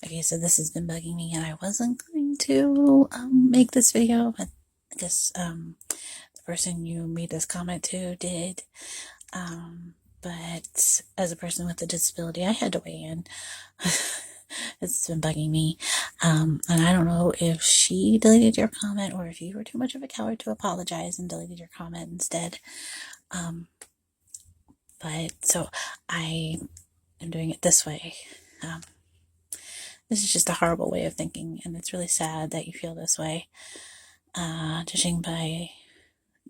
Okay, so this has been bugging me, and I wasn't going to make this video, but I guess the person you made this comment to did. But as a person with a disability, I had to weigh in. It's been bugging me. And I don't know if she deleted your comment or if you were too much of a coward to apologize and deleted your comment instead. But so I am doing it this way. This is just a horrible way of thinking, and it's really sad that you feel this way. Judging by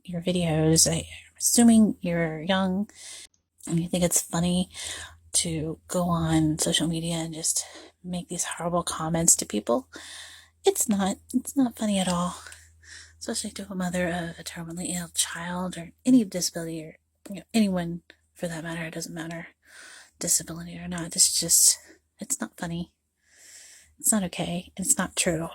your videos, I'm assuming you're young and you think it's funny to go on social media and just make these horrible comments to people. It's not funny at all, especially to a mother of a terminally ill child or any disability, or anyone for that matter. It doesn't matter, disability or not. It's not funny. It's not okay. It's not true.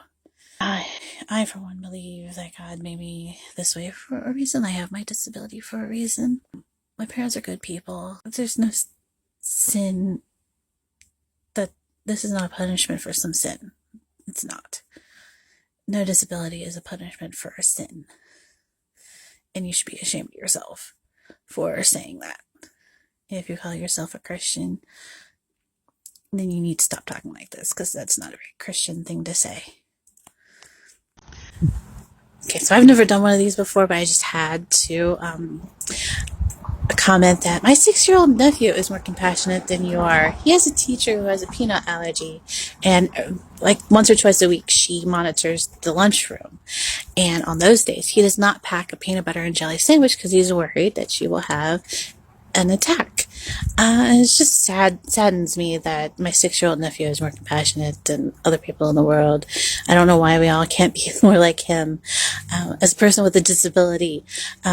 I for one believe that God made me this way for a reason. I have my disability for a reason. My parents are good people. There's no sin. That this is not a punishment for some sin. It's not. No disability is a punishment for a sin. And you should be ashamed of yourself for saying that. If you call yourself a Christian, then you need to stop talking like this, because that's not a very Christian thing to say. Okay, so I've never done one of these before, but I just had to comment that my 6-year-old nephew is more compassionate than you are. He has a teacher who has a peanut allergy, and like once or twice a week she monitors the lunchroom, and on those days he does not pack a peanut butter and jelly sandwich because he's worried that she will have an attack. It's just saddens me that my 6-year-old nephew is more compassionate than other people in the world. I don't know why we all can't be more like him. As a person with a disability,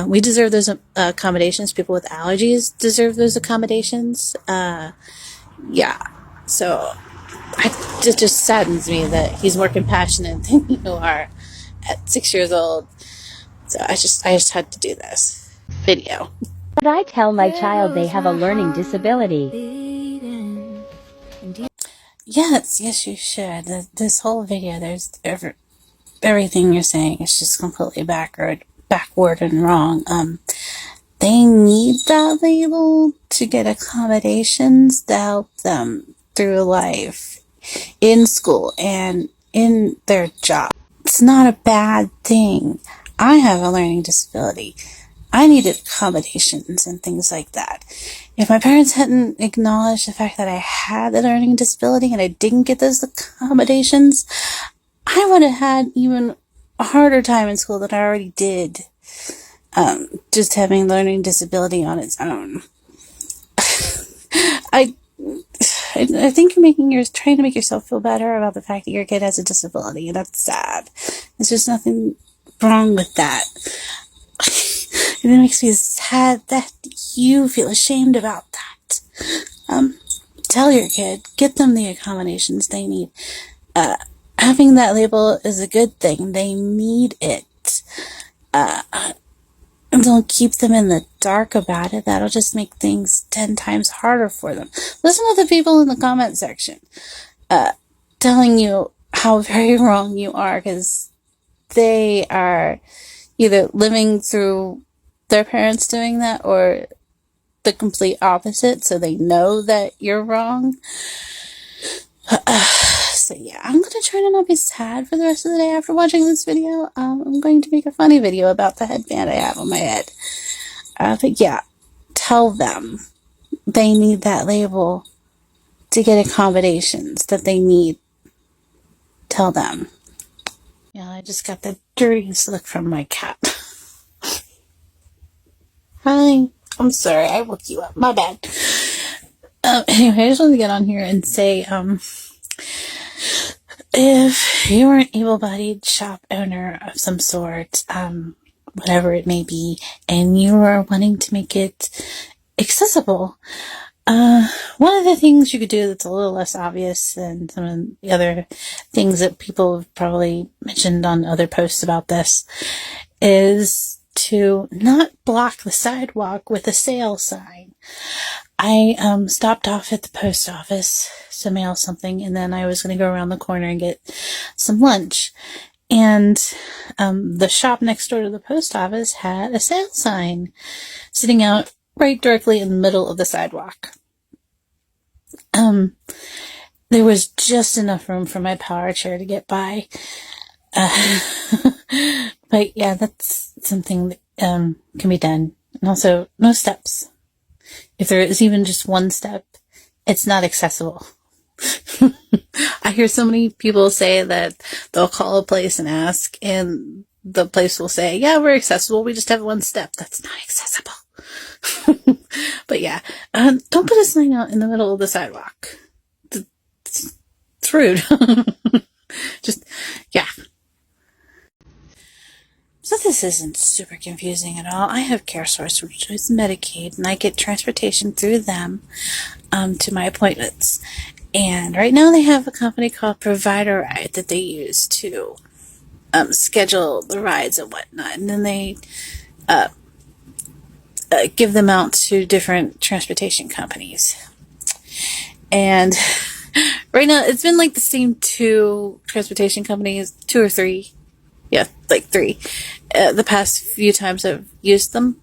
we deserve those accommodations. People with allergies deserve those accommodations. Yeah. So it just saddens me that he's more compassionate than you are at 6 years old. So I just had to do this video. But I tell my child they have a learning disability. Yes, you should. This whole video, there's everything you're saying is just completely backward and wrong. They need that label to get accommodations to help them through life, in school, and in their job. It's not a bad thing. I have a learning disability. I needed accommodations and things like that. If my parents hadn't acknowledged the fact that I had a learning disability and I didn't get those accommodations, I would have had even a harder time in school than I already did. Just having learning disability on its own. I think you're trying to make yourself feel better about the fact that your kid has a disability, and that's sad. There's just nothing wrong with that. And it makes me sad that you feel ashamed about that. Tell your kid, get them the accommodations they need. Having that label is a good thing. They need it. And don't keep them in the dark about it. That'll just make things 10 times harder for them. Listen to the people in the comment section telling you how very wrong you are, because they are either living through their parents doing that or the complete opposite, so they know that you're wrong. So yeah, I'm going to try to not be sad for the rest of the day after watching this video. I'm going to make a funny video about the headband I have on my head. But yeah, tell them they need that label to get accommodations that they need. Tell them. Yeah, I just got the dirtiest look from my cat. Hi. I'm sorry, I woke you up. My bad. Anyway, I just want to get on here and say, if you're an able-bodied shop owner of some sort, whatever it may be, and you are wanting to make it accessible, one of the things you could do that's a little less obvious than some of the other things that people have probably mentioned on other posts about this is to not block the sidewalk with a sale sign. I stopped off at the post office to mail something, and then I was going to go around the corner and get some lunch. And the shop next door to the post office had a sale sign sitting out right directly in the middle of the sidewalk. There was just enough room for my power chair to get by. But yeah, that's something that can be done. And also, no steps. If there is even just one step, it's not accessible. I hear so many people say that they'll call a place and ask, and the place will say, yeah, we're accessible, we just have one step. That's not accessible. But yeah, don't put a sign out in the middle of the sidewalk. It's rude. Just, yeah. So this isn't super confusing at all. I have CareSource, which is Medicaid, and I get transportation through them to my appointments. And right now they have a company called Provider Ride that they use to schedule the rides and whatnot. And then they give them out to different transportation companies. And right now it's been like the same two transportation companies, two or three. Yeah, like three. The past few times I've used them.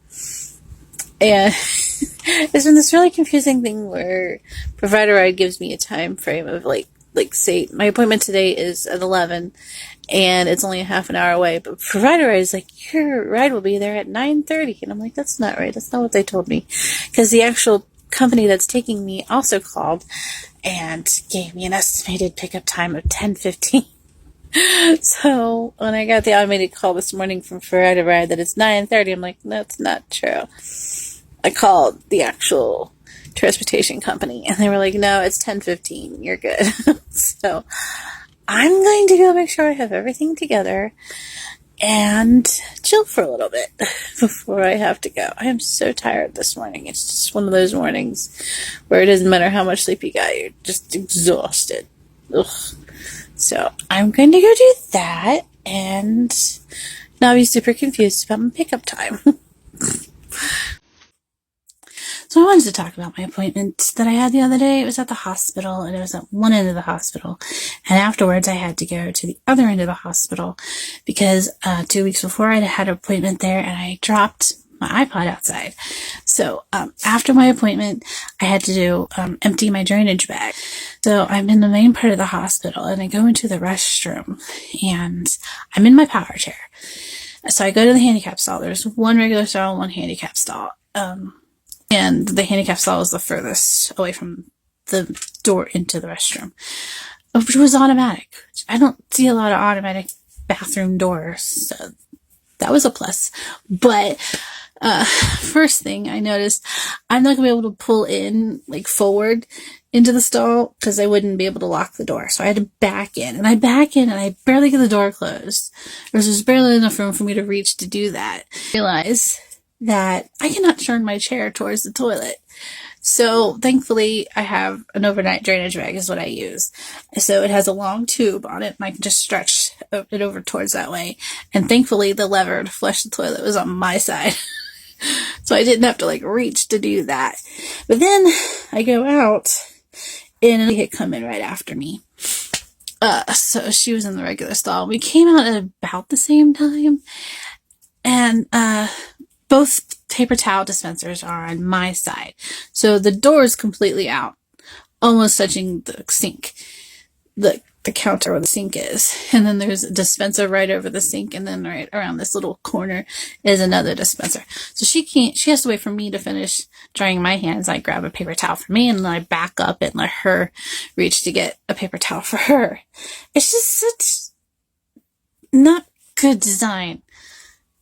And it's been this really confusing thing where Provider Ride gives me a time frame of like say my appointment today is at 11 and it's only a half an hour away, but Provider Ride is like, your ride will be there at 9:30. And I'm like, that's not right. That's not what they told me. Because the actual company that's taking me also called and gave me an estimated pickup time of 10:15. So when I got the automated call this morning from Provider Ride that it's 9:30, I'm like, that's not true. I called the actual transportation company and they were like, no, it's 10:15. You're good. So I'm going to go make sure I have everything together and chill for a little bit before I have to go. I am so tired this morning. It's just one of those mornings where it doesn't matter how much sleep you got, you're just exhausted. Ugh. So I'm going to go do that and not be super confused about my pickup time. So I wanted to talk about my appointment that I had the other day. It was at the hospital, and it was at one end of the hospital. And afterwards, I had to go to the other end of the hospital because 2 weeks before I had an appointment there, and I dropped my iPod outside. So after my appointment, I had to empty my drainage bag. So I'm in the main part of the hospital, and I go into the restroom, and I'm in my power chair. So I go to the handicap stall. There's one regular stall and one handicap stall. And the handicap stall is the furthest away from the door into the restroom, which was automatic. I don't see a lot of automatic bathroom doors, so that was a plus. But first thing I noticed, I'm not gonna be able to pull in like forward into the stall because I wouldn't be able to lock the door. So I had to back in, and I back in, and I barely get the door closed. There's barely enough room for me to reach to do that. I realize that I cannot turn my chair towards the toilet. So thankfully I have an overnight drainage bag is what I use. So it has a long tube on it and I can just stretch it over towards that way. And thankfully the lever to flush the toilet was on my side. So I didn't have to like reach to do that. But then I go out and a had come in right after me. So she was in the regular stall. We came out at about the same time. And, both paper towel dispensers are on my side. So the door is completely out, almost touching the sink, the counter where the sink is. And then there's a dispenser right over the sink. And then right around this little corner is another dispenser. So she has to wait for me to finish drying my hands. I grab a paper towel for me and then I back up and let her reach to get a paper towel for her. It's just such not good design.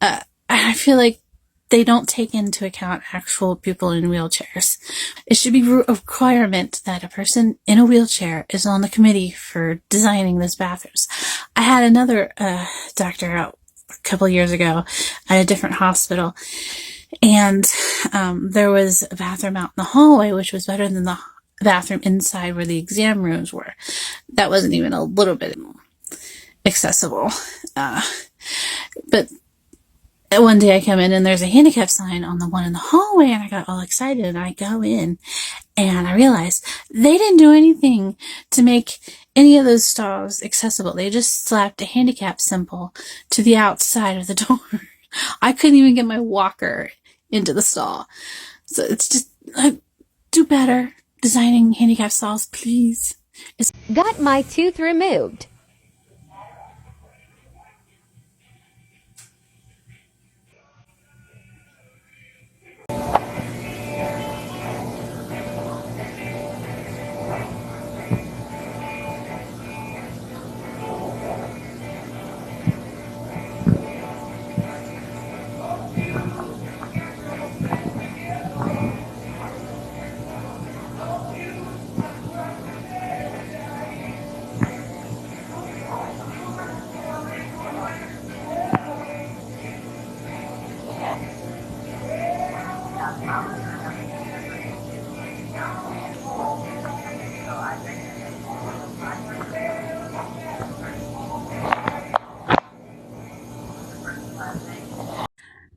I feel like they don't take into account actual people in wheelchairs. It should be a requirement that a person in a wheelchair is on the committee for designing those bathrooms. I had another doctor out a couple of years ago at a different hospital, and there was a bathroom out in the hallway, which was better than the bathroom inside where the exam rooms were. That wasn't even a little bit accessible. But one day I come in and there's a handicap sign on the one in the hallway, and I got all excited, and I go in and I realized they didn't do anything to make any of those stalls accessible. They just slapped a handicap symbol to the outside of the door. I couldn't even get my walker into the stall. So it's just, do better designing handicap stalls, please. Got my tooth removed.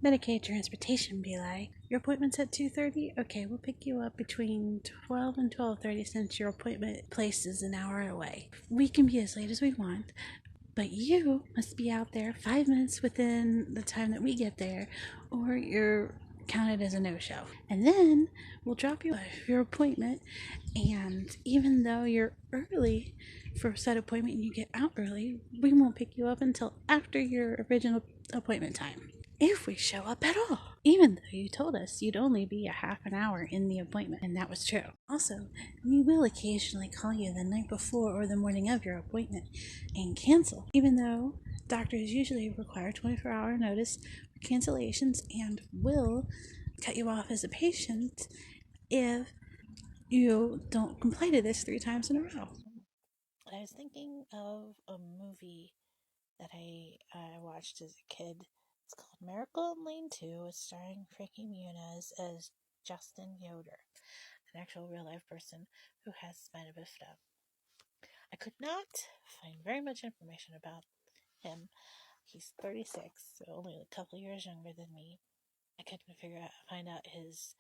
Medicaid transportation be like, your appointment's at 2:30? Okay, we'll pick you up between 12 and 12:30 since your appointment place is an hour away. We can be as late as we want, but you must be out there 5 minutes within the time that we get there, or you're counted as a no-show. And then we'll drop you off your appointment, and even though you're early for a set appointment and you get out early, we won't pick you up until after your original appointment time, if we show up at all, even though you told us you'd only be a half an hour in the appointment, and that was true. Also, we will occasionally call you the night before or the morning of your appointment and cancel, even though doctors usually require 24-hour notice for cancellations and will cut you off as a patient if you don't comply to this 3 times in a row. I was thinking of a movie that I watched as a kid. It's called Miracle in Lane 2. It's starring Frankie Muniz as Justin Yoder, an actual real life person who has spina bifida. I could not find very much information about him. He's 36, so only a couple years younger than me. I couldn't find out his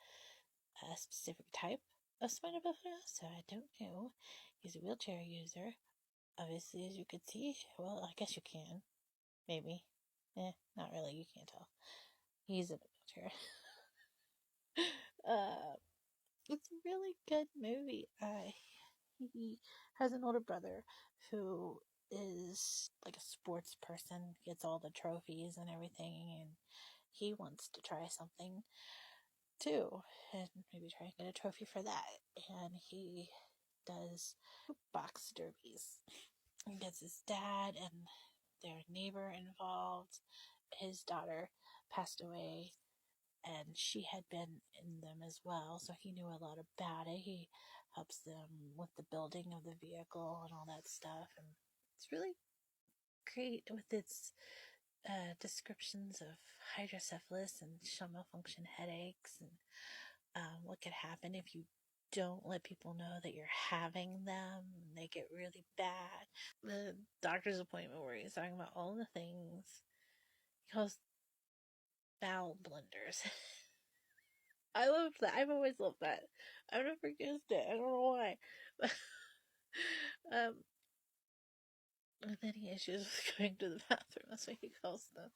specific type of spina bifida, so I don't know. He's a wheelchair user, obviously, as you could see. Well, I guess you can. Maybe. Not really. You can't tell. He's in a wheelchair. uh, it's a really good movie. He has an older brother who is like a sports person, gets all the trophies and everything, and he wants to try something too, and maybe try and get a trophy for that. And he does box derbies. He gets his dad and their neighbor involved. His daughter passed away, and she had been in them as well, so he knew a lot about it. He helps them with the building of the vehicle and all that stuff, and it's really great with its descriptions of hydrocephalus and shell malfunction headaches, and what could happen if you don't let people know that you're having them, and they get really bad. The doctor's appointment where he's talking about all the things. He calls bowel blunders. I love that. I've always loved that. I've never used it. I don't know why. um, with any issues with going to the bathroom, that's what he calls them.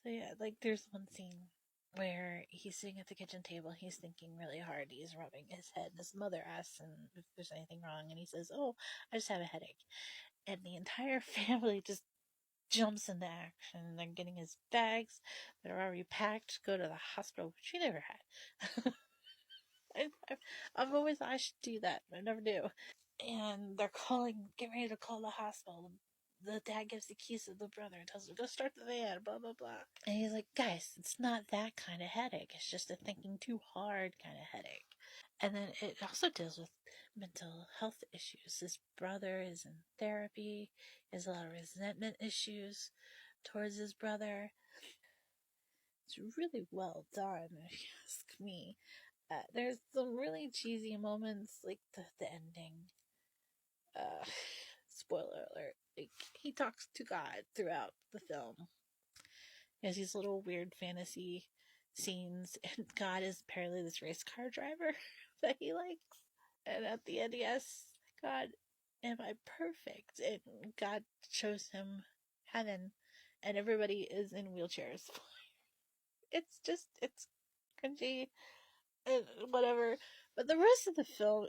So yeah, like there's one scene where he's sitting at the kitchen table. He's thinking really hard. He's rubbing his head. His mother asks him if there's anything wrong, and he says, "Oh, I just have a headache." And the entire family just jumps into action. They're getting his bags that are already packed to go to the hospital, which he never had. I've always thought I should do that, but I never do. And they're getting ready to call the hospital. The dad gives the keys to the brother and tells him, go start the van, blah, blah, blah. And he's like, guys, it's not that kind of headache. It's just a thinking too hard kind of headache. And then it also deals with mental health issues. His brother is in therapy. He has a lot of resentment issues towards his brother. It's really well done, if you ask me. There's some really cheesy moments, like the ending. Uh, Spoiler alert. Like, he talks to God throughout the film. He has these little weird fantasy scenes, and God is apparently this race car driver that he likes. And at the end, he asks God, am I perfect? And God shows him heaven, and everybody is in wheelchairs. It's cringy and whatever. But the rest of the film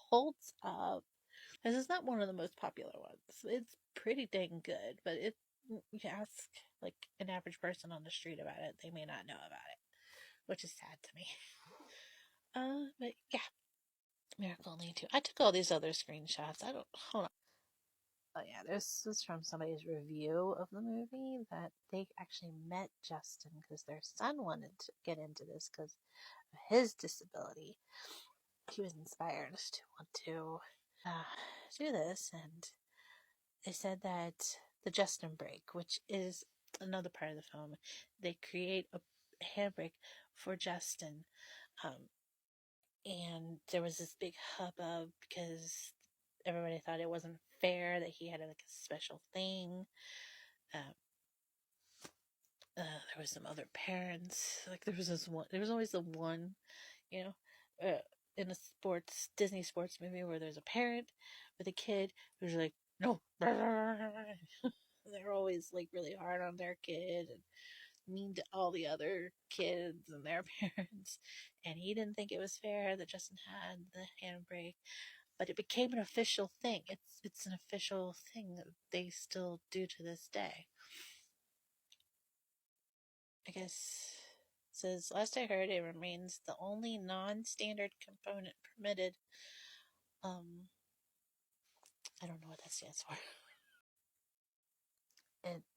holds up. This is not one of the most popular ones. It's pretty dang good, but you ask like an average person on the street about it, they may not know about it, which is sad to me. But yeah, Miracle on Lane 2. I took all these other screenshots. I don't, hold on. Oh yeah, this is from somebody's review of the movie that they actually met Justin because their son wanted to get into this because of his disability. He was inspired to want to do this, and they said that the Justin break, which is another part of the film, they create a handbrake for Justin. Um, and there was this big hubbub because everybody thought it wasn't fair that he had like a special thing. Um, there was some other parents. Like there was this one. There was always the one, you know, in a Disney sports movie where there's a parent with a kid who's like, no, they're always like really hard on their kid and mean to all the other kids and their parents. And he didn't think it was fair that Justin had the handbrake, but it became an official thing. It's an official thing that they still do to this day. I guess it says last I heard it remains the only non-standard component permitted. I don't know what that stands for.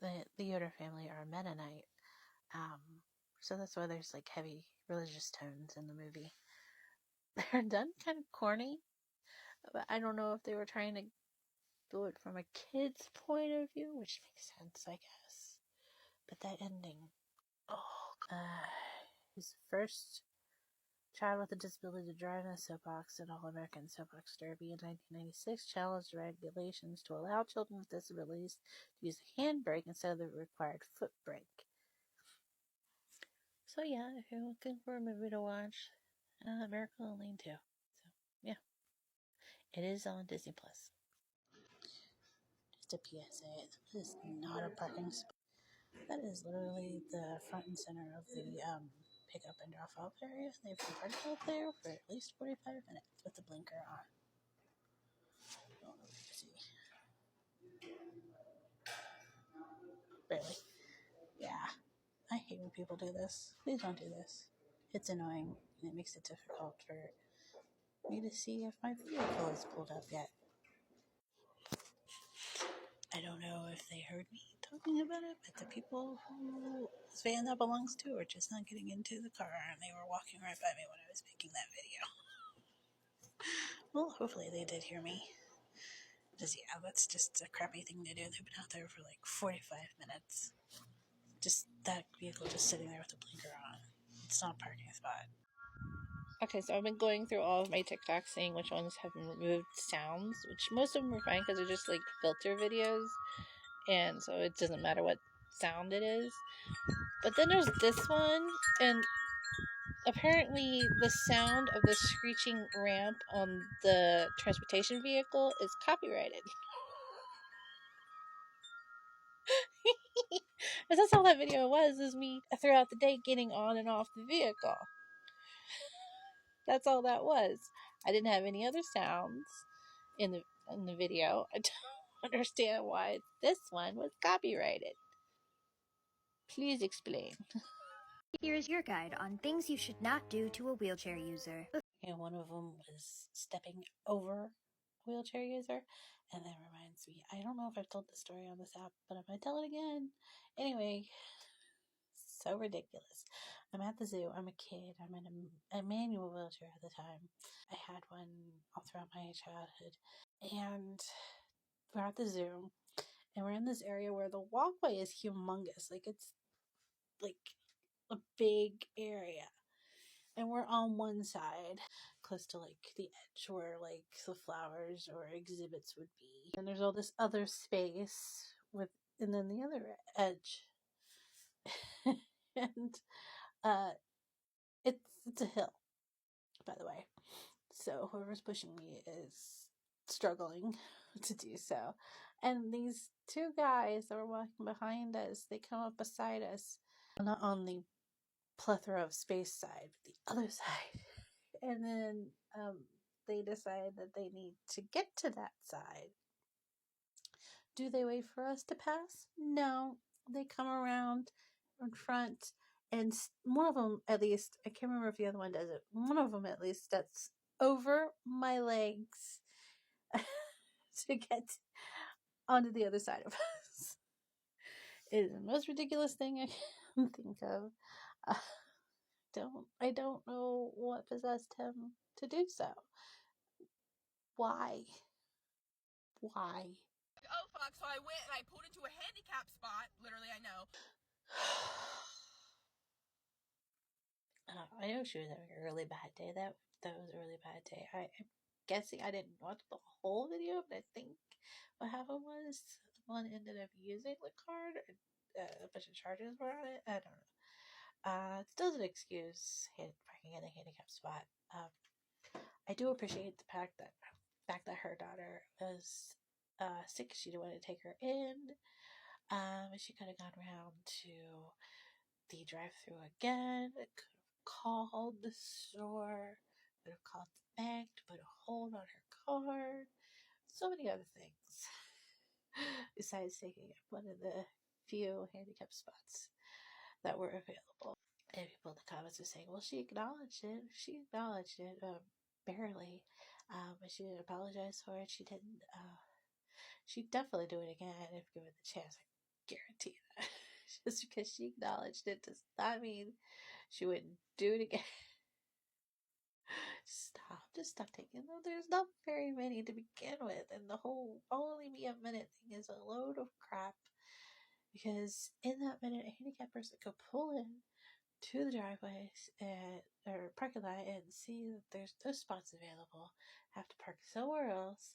The Yoder family are Mennonite. So that's why there's like heavy religious tones in the movie. They're done kind of corny, but I don't know if they were trying to do it from a kid's point of view, which makes sense, I guess. But that ending, oh, his first child with a disability to drive in a soapbox at All American Soapbox Derby in 1996 challenged regulations to allow children with disabilities to use a handbrake instead of the required foot brake. So yeah, if you're looking for a movie to watch, Miracle on Lane 2. So yeah, it is on Disney Plus. Just a PSA, this is not a parking spot. That is literally the front and center of the pickup and drop off area. They've been parked out there for at least 45 minutes with the blinker on. Oh, see. Really? Yeah. I hate when people do this. Please don't do this. It's annoying and it makes it difficult for me to see if my vehicle is pulled up yet. I don't know if they heard me talking about it, but the people who this van that belongs to are just not getting into the car, and they were walking right by me when I was making that video. Well, hopefully they did hear me. Just, yeah, that's just a crappy thing to do. They've been out there for like 45 minutes. Just that vehicle just sitting there with the blinker on. It's not a parking spot. Okay, so I've been going through all of my TikToks seeing which ones have removed sounds, which most of them are fine because they're just like filter videos, and so it doesn't matter what sound it is. But then there's this one, and apparently the sound of the screeching ramp on the transportation vehicle is copyrighted. Because that's all that video was, is me throughout the day getting on and off the vehicle. That's all that was. I didn't have any other sounds in the video. I don't understand why this one was copyrighted. Please explain. Here's your guide on things you should not do to a wheelchair user. And one of them was stepping over a wheelchair user. And that reminds me, I don't know if I've told this story on this app, but I'm going to tell it again. Anyway, so ridiculous. I'm at the zoo. I'm a kid. I'm in a manual wheelchair at the time. I had one all throughout my childhood. And we're at the zoo. And we're in this area where the walkway is humongous. Like, it's like a big area. And we're on one side, close to like the edge where like the flowers or exhibits would be. And there's all this other space with, and then the other edge And it's a hill, by the way. So whoever's pushing me is struggling to do so. And these two guys that were walking behind us, they come up beside us, not on the plethora of space side, but the other side. And then they decide that they need to get to that side. Do they wait for us to pass? No. They come around in front, and one of them, at least, I can't remember if the other one does it, one of them at least steps over my legs to get onto the other side of us. It is the most ridiculous thing I can think of. I don't know what possessed him to do so. Why? Oh fuck, so I went and I pulled into a handicap spot. Literally, I know. I know she was having a really bad day. That was a really bad day. I'm guessing I didn't watch the whole video, but I think what happened was one ended up using the card. A bunch of charges were on it. I don't know. It doesn't excuse parking in a handicap spot. I do appreciate the fact that her daughter was sick. She didn't want to take her in. She could have gone around to the drive-through again. Could have called the store. Could have called the bank to put a hold on her card. So many other things besides taking up one of the few handicap spots that were available. And people in the comments were saying, well, she acknowledged it. Barely. But she didn't apologize for it. She didn't. She'd definitely do it again if given the chance. I guarantee that. Just because she acknowledged it does not mean she wouldn't do it again. Just stop taking them. There's not very many to begin with, and the whole only be a minute thing is a load of crap. Because in that minute, a handicapped person could pull in to the driveways or parking lot and see that there's no spots available, have to park somewhere else,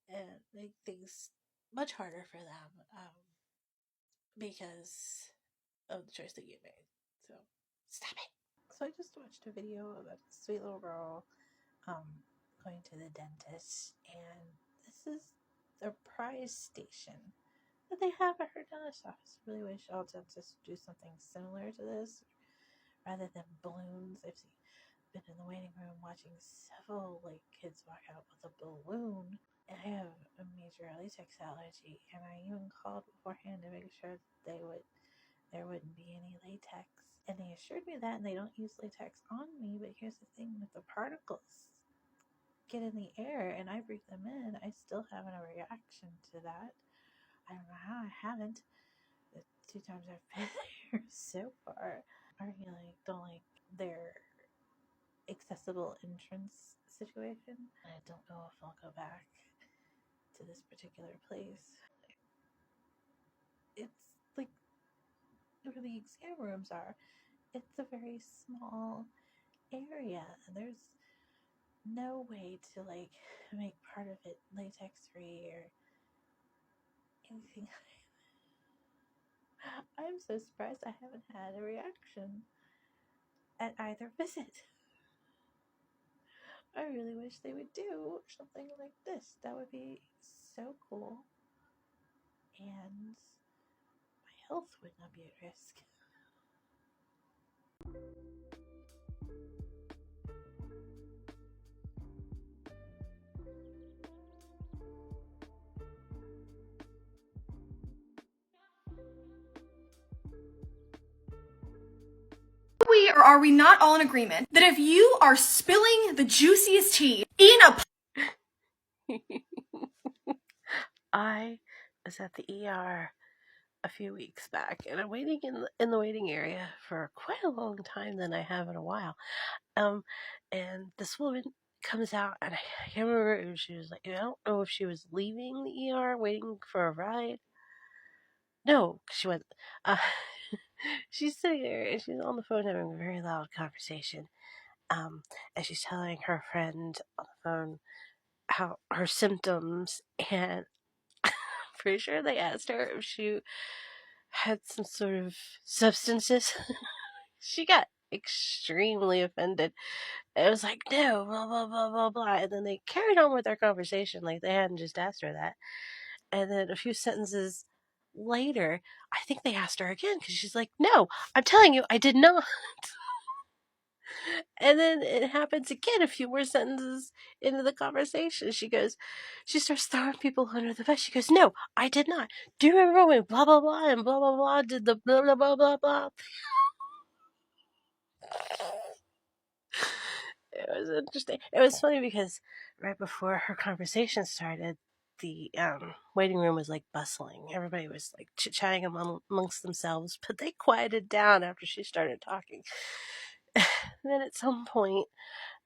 and make things much harder for them because of the choice that you made. So stop it. So I just watched a video of a sweet little girl going to the dentist, and this is their prize station that they have at her dentist office. I really wish all dentists would do something similar to this rather than balloons. I've been in the waiting room watching several kids walk out with a balloon. And I have a major latex allergy, and I even called beforehand to make sure there wouldn't be any latex. And they assured me that, and they don't use latex on me. But here's the thing: if the particles get in the air and I breathe them in, I still have a reaction to that. I don't know how I haven't. The 2 times I've been there so far. I really don't like their accessible entrance situation. I don't know if I'll go back to this particular place. It's like where the exam rooms are. It's a very small area, and there's no way to make part of it latex free or anything. I'm so surprised I haven't had a reaction at either visit. I really wish they would do something like this. That would be so cool. And my health would not be at risk. Are we not all in agreement that if you are spilling the juiciest tea in a I was at the ER a few weeks back, and I'm waiting in the waiting area for quite a long time than I have in a while. And this woman comes out, and I can't remember if she was I don't know if she was leaving the ER, waiting for a ride. No, she wasn't. She's sitting there, and she's on the phone having a very loud conversation. And she's telling her friend on the phone how her symptoms, and I'm pretty sure they asked her if she had some sort of substances. She got extremely offended. It was like, no, blah, blah, blah, blah, blah. And then they carried on with their conversation like they hadn't just asked her that. And then a few sentences later, I think they asked her again because she's like, no, I'm telling you, I did not. And then it happens again a few more sentences into the conversation. She starts throwing people under the bus. She goes, no, I did not. Do you remember when blah, blah, blah, and blah, blah, blah did the blah, blah, blah, blah, blah? It was interesting. It was funny because right before her conversation started, the waiting room was like bustling. Everybody was like chit chatting amongst themselves, but they quieted down after she started talking. Then at some point,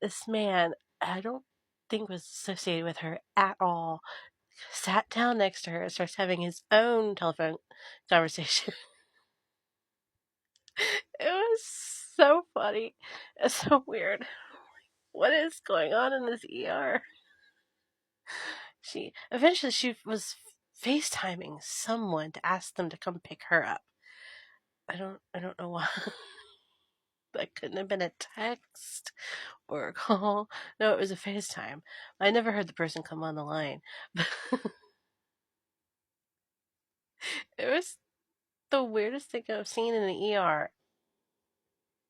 this man, I don't think was associated with her at all, sat down next to her and starts having his own telephone conversation. It was so funny. It's so weird. What is going on in this ER? She was FaceTiming someone to ask them to come pick her up. I don't know why. That couldn't have been a text or a call. No, it was a FaceTime. I never heard the person come on the line. It was the weirdest thing I've seen in an ER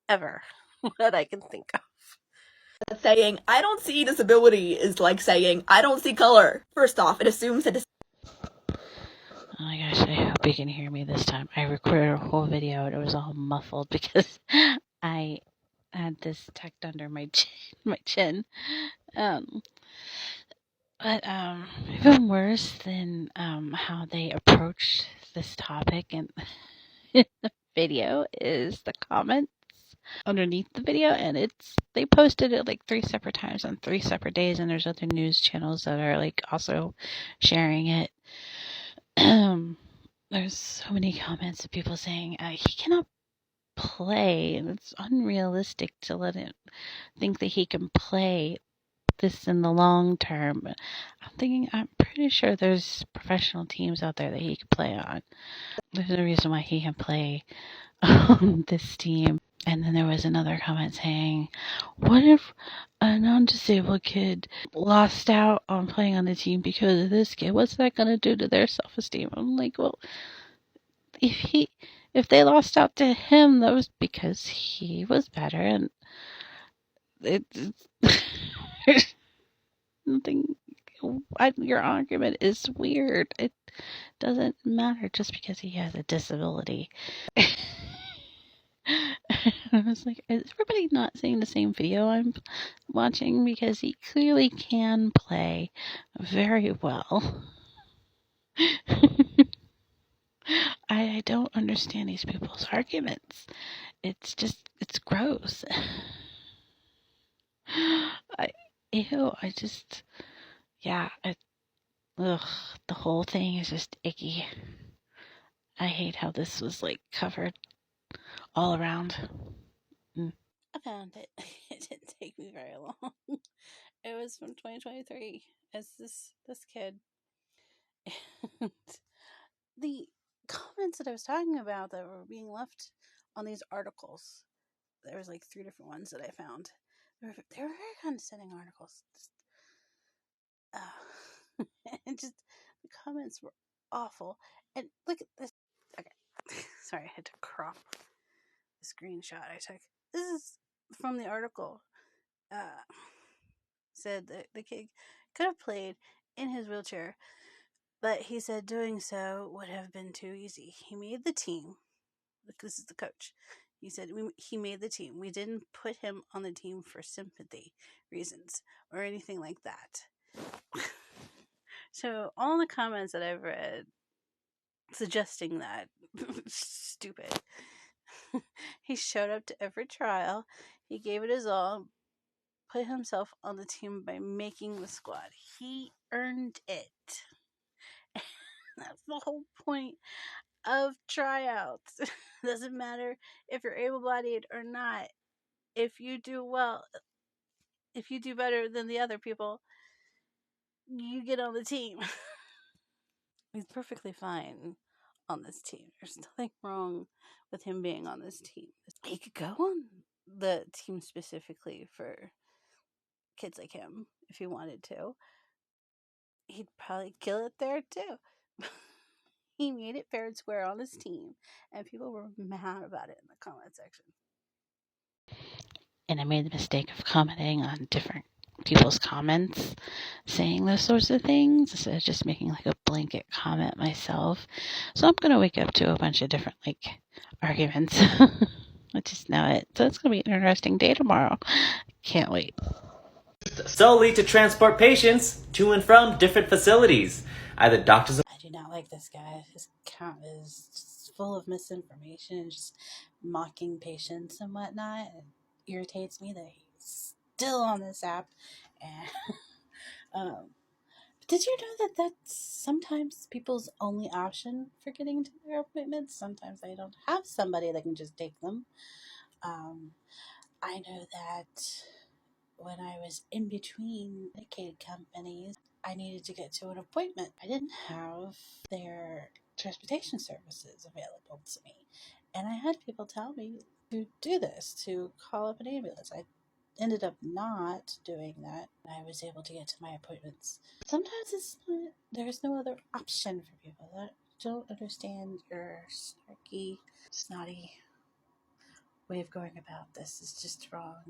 ever that I can think of. Saying I don't see disability is like saying I don't see color. First off, it assumes that Oh my gosh, I hope you can hear me this time. I recorded a whole video and it was all muffled because I had this tucked under my chin. Um, but even worse than how they approached this topic in the video is the comments underneath the video, and they posted it like 3 separate times on 3 separate days, and there's other news channels that are like also sharing it. There's so many comments of people saying he cannot play, and it's unrealistic to let him think that he can play this in the long term. I'm pretty sure there's professional teams out there that he could play on. There's no reason why he can play on this team. And then there was another comment saying, what if a non-disabled kid lost out on playing on the team because of this kid? What's that going to do to their self-esteem? I'm like, well, if they lost out to him, that was because he was better, and there's nothing. Your argument is weird. It doesn't matter just because he has a disability. I was like, is everybody not seeing the same video I'm watching? Because he clearly can play very well. I don't understand these people's arguments. It's gross. The whole thing is just icky. I hate how this was like covered all around. I found it. It didn't take me very long. It was from 2023. As this kid. And the comments that I was talking about that were being left on these articles, there was like 3 different ones that I found. They were very condescending articles. And just the comments were awful. And look at this. Okay, sorry, I had to crop the screenshot I took. This is from the article. Said that the kid could have played in his wheelchair, but he said doing so would have been too easy. He made the team. This is the coach. He said he made the team. We didn't put him on the team for sympathy reasons or anything like that. So all the comments that I've read suggesting that stupid. He showed up to every trial. He gave it his all. Put himself on the team by making the squad. He earned it. That's the whole point of tryouts. Doesn't matter if you're able-bodied or not. If you do well, if you do better than the other people, you get on the team. He's perfectly fine on this team. There's nothing wrong with him being on this team. He could go on the team specifically for kids like him if he wanted to. He'd probably kill it there too. He made it fair and square on his team, and people were mad about it in the comment section. And I made the mistake of commenting on different people's comments saying those sorts of things instead of just making like a blanket comment myself. So I'm going to wake up to a bunch of different like arguments. I just know it. So it's going to be an interesting day tomorrow. Can't wait. Solely to transport patients to and from different facilities. Either doctors. I do not like this guy. His account is just full of misinformation and just mocking patients and whatnot. It irritates me that he's still on this app. And did you know that that's sometimes people's only option for getting to their appointments? Sometimes they don't have somebody that can just take them. I know that when I was in between Medicaid companies, I needed to get to an appointment. I didn't have their transportation services available to me. And I had people tell me to do this, to call up an ambulance. I ended up not doing that. I was able to get to my appointments. Sometimes there's no other option for people that don't understand your snarky, snotty way of going about this is just wrong.